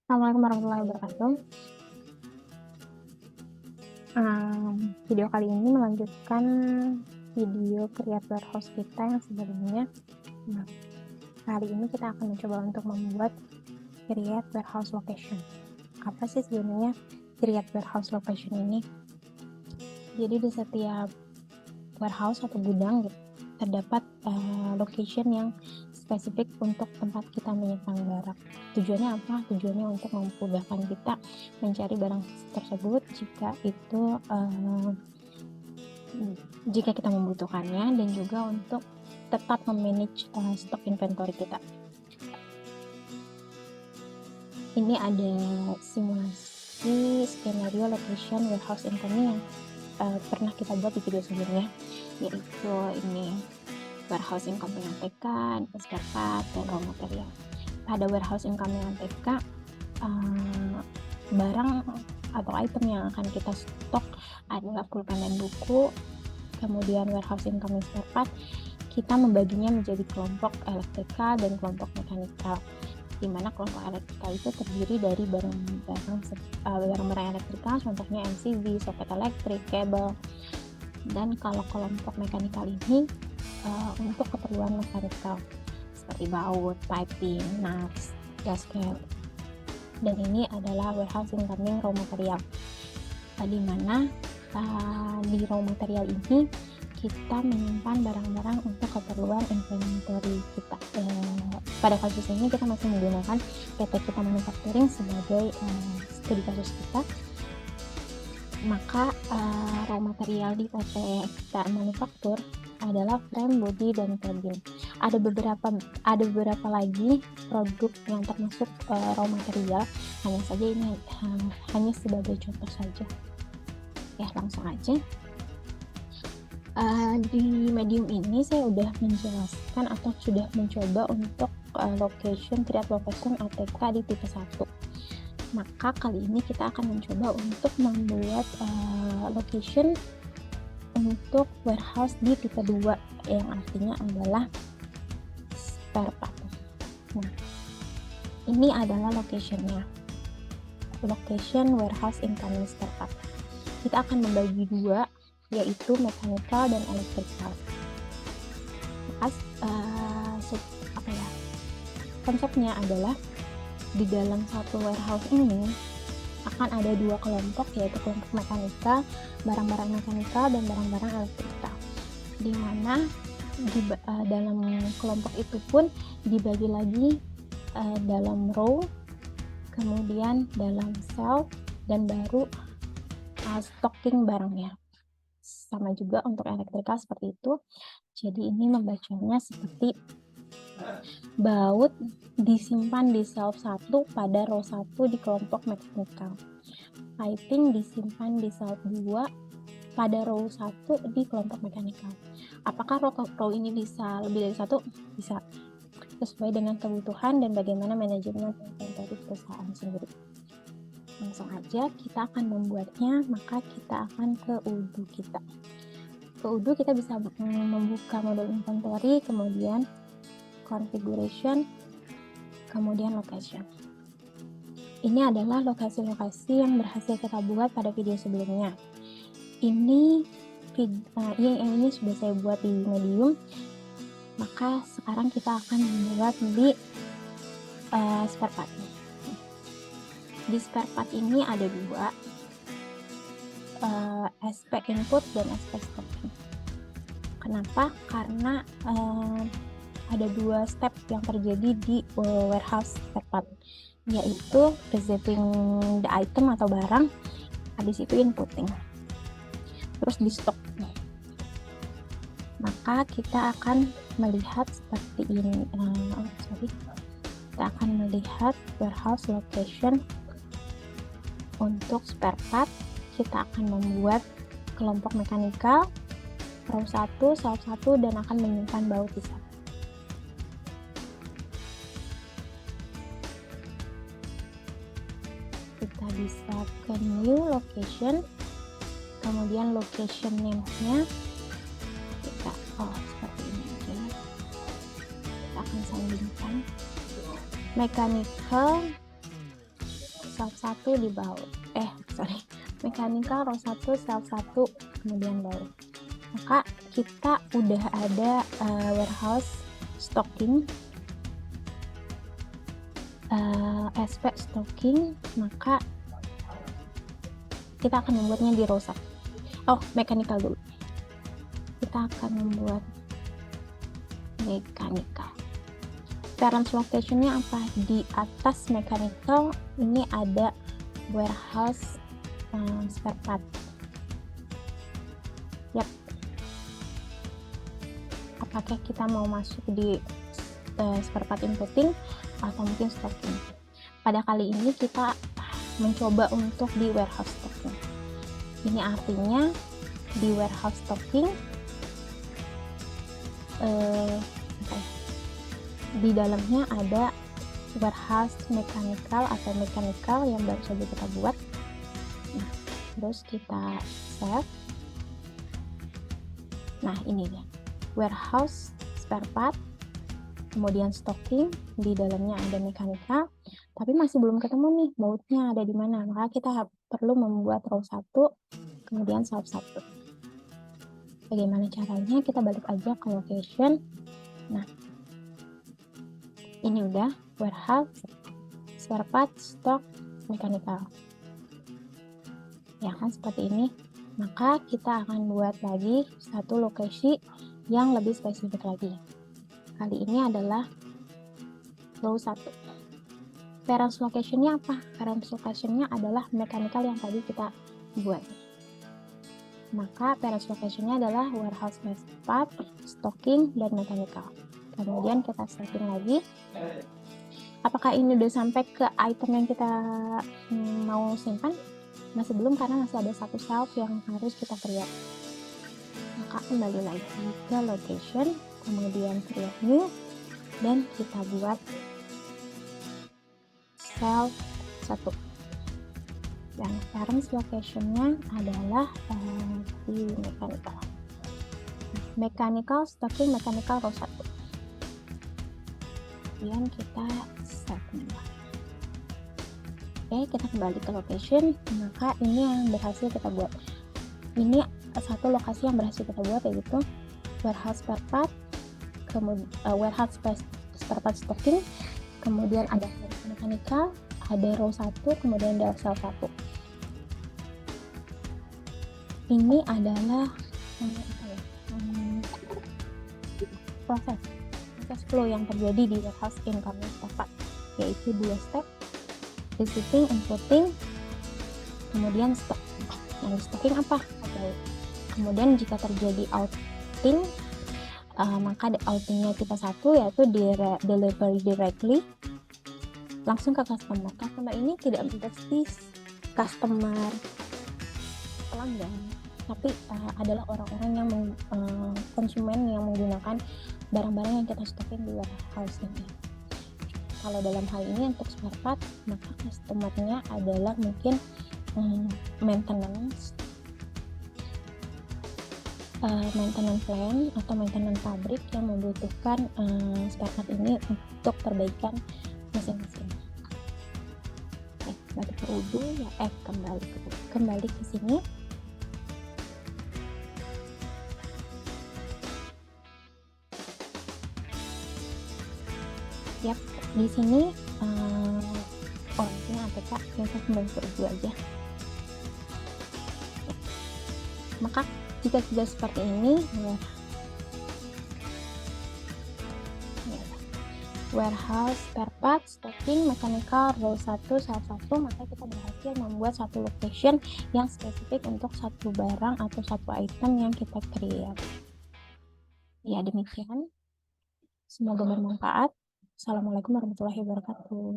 Assalamualaikum warahmatullahi wabarakatuh. Video kali ini melanjutkan video create warehouse kita yang sebelumnya. Nah, kali ini kita akan mencoba untuk membuat create warehouse location. Apa sih sebenarnya create warehouse location ini? Jadi di setiap warehouse atau gudang gitu, terdapat location yang spesifik untuk tempat kita menyimpan barang. Tujuannya apa? Tujuannya untuk memudahkan kita mencari barang tersebut jika kita membutuhkannya, dan juga untuk tetap memanage stok inventory kita. Ini ada simulasi skenario location warehouse incoming yang pernah kita buat di video sebelumnya, yaitu ini warehouse incoming ATK, spare part, dan raw material. Pada warehouse incoming ATK, barang atau item yang akan kita stok adalah pulpen dan buku. Kemudian warehouse incoming spare part, kita membaginya menjadi kelompok elektrikal dan kelompok mekanikal, di mana kelompok elektrikal itu terdiri dari barang-barang elektrikal, contohnya MCB, soket elektrik, kabel. Dan kalau kelompok mekanikal ini untuk keperluan mekanikal seperti baut, piping, nuts, gasket. Dan ini adalah warehouse incoming raw material, di mana di raw material ini kita menyimpan barang-barang untuk keperluan inventory kita. Pada kasus ini kita masih menggunakan PT Kita Manufacturing sebagai studi kasus kita. Maka raw material di PT Kita Manufaktur adalah frame, body, dan cabin. Ada beberapa lagi produk yang termasuk raw material. Hanya saja ini hanya sebagai contoh saja. Ya, langsung aja. Di medium ini saya udah menjelaskan atau sudah mencoba untuk create location ATK di tipe 1. Maka kali ini kita akan mencoba untuk membuat location untuk warehouse di tipe 2, yang artinya adalah spare part. Nah, ini adalah location warehouse incoming spare part. Kita akan membagi dua, yaitu mechanical dan electrical. Konsepnya adalah di dalam satu warehouse ini akan ada dua kelompok, yaitu kelompok mekanikal, barang-barang mekanikal, dan barang-barang elektrikal, di mana dalam kelompok itu pun dibagi lagi dalam row, kemudian dalam cell, dan baru stocking barangnya. Sama juga untuk elektrikal seperti itu. Jadi ini membacanya seperti baut disimpan di shelf 1 pada row 1 di kelompok mechanical. Piping disimpan di shelf 2 pada row 1 di kelompok mechanical. Apakah row ini bisa lebih dari satu? Bisa, sesuai dengan kebutuhan dan bagaimana manajemen inventory perusahaan sendiri. Langsung aja kita akan membuatnya. Maka kita akan ke Odoo kita. Ke Odoo kita bisa membuka modul inventory, kemudian configuration, kemudian location. Ini adalah lokasi-lokasi yang berhasil kita buat pada video sebelumnya. Ini sudah saya buat di medium. Maka sekarang kita akan membuat di spare part. Di spare part ini ada dua, aspek input dan aspek stocking. Kenapa? Karena ada dua step yang terjadi di warehouse spare part, yaitu receiving the item atau barang, habis itu inputting, terus di stock. Maka kita akan melihat seperti ini. Kita akan melihat warehouse location untuk spare part. Kita akan membuat kelompok mekanikal, row 1, shelf 1, dan akan menyimpan baut di sana. Kita bisa ke new location, kemudian location name-nya kita seperti ini. Kita akan sandingkan mechanical self 1 di bawah. Mechanical row 1 self 1 kemudian baut. Maka kita udah ada warehouse stocking, SP stocking, maka kita akan membuatnya di row 1. Mechanical dulu. Kita akan membuat mechanical. Parent location-nya apa? Di atas mechanical ini ada warehouse spare part. Yap. Apakah kita mau masuk di spare part inputting atau mungkin stocking? Pada kali ini kita mencoba untuk di warehouse stocking. Ini artinya di warehouse stocking di dalamnya ada warehouse mechanical atau mechanical yang baru saja kita buat. Nah, terus kita save. Nah, ini dia warehouse spare part, kemudian stocking, di dalamnya ada mechanical, tapi masih belum ketemu nih bautnya ada di mana. Maka kita perlu membuat row 1 kemudian self 1. Bagaimana caranya? Kita balik aja ke location. Nah, ini udah warehouse spare part, stock, mechanical, ya kan, seperti ini. Maka kita akan buat lagi satu lokasi yang lebih spesifik lagi. Kali ini adalah row 1. Parent location-nya apa? Parent location-nya adalah mechanical yang tadi kita buat. Maka parent location-nya adalah warehouse spare part, stocking, dan mechanical. Kemudian kita setting lagi. Apakah ini udah sampai ke item yang kita mau simpan? Masih belum, karena masih ada satu shelf yang harus kita create. Maka kembali lagi ke location, kemudian create new, dan kita buat shelf 1. Dan parent location-nya adalah di mechanical. Mechanical, stocking, mechanical row 1. Kemudian kita set number. Oke, kita kembali ke location. Maka ini yang berhasil kita buat. Ini satu lokasi yang berhasil kita buat, yaitu warehouse spare part, kemudian warehouse spare part stocking, kemudian ada mechanical, ada row 1, kemudian ada cell 1. Ini adalah proses flow yang terjadi di warehouse incoming spare part, yaitu 2 step: receiving, inputting, kemudian stock. Yang stocking apa? Kemudian jika terjadi outing, maka outingnya tipe 1, yaitu delivery directly langsung ke customer. Customer ini tidak menjadi customer pelanggan, tapi adalah orang-orang yang konsumen yang menggunakan barang-barang yang kita stocking di warehouse ini. Kalau dalam hal ini untuk spare part, maka customer-nya adalah mungkin maintenance plan atau maintenance pabrik yang membutuhkan spare part ini untuk perbaikan mesin-mesin. Balik ke Udo ya, kembali ke sini. Yap, di sini orangnya APK, kita kembali ke Udo aja. Maka jika sudah seperti ini, warehouse spare part, stocking, mechanical, row 1, cell 1, maka kita berhasil membuat satu location yang spesifik untuk satu barang atau satu item yang kita create. Ya, demikian. Semoga bermanfaat. Assalamualaikum warahmatullahi wabarakatuh.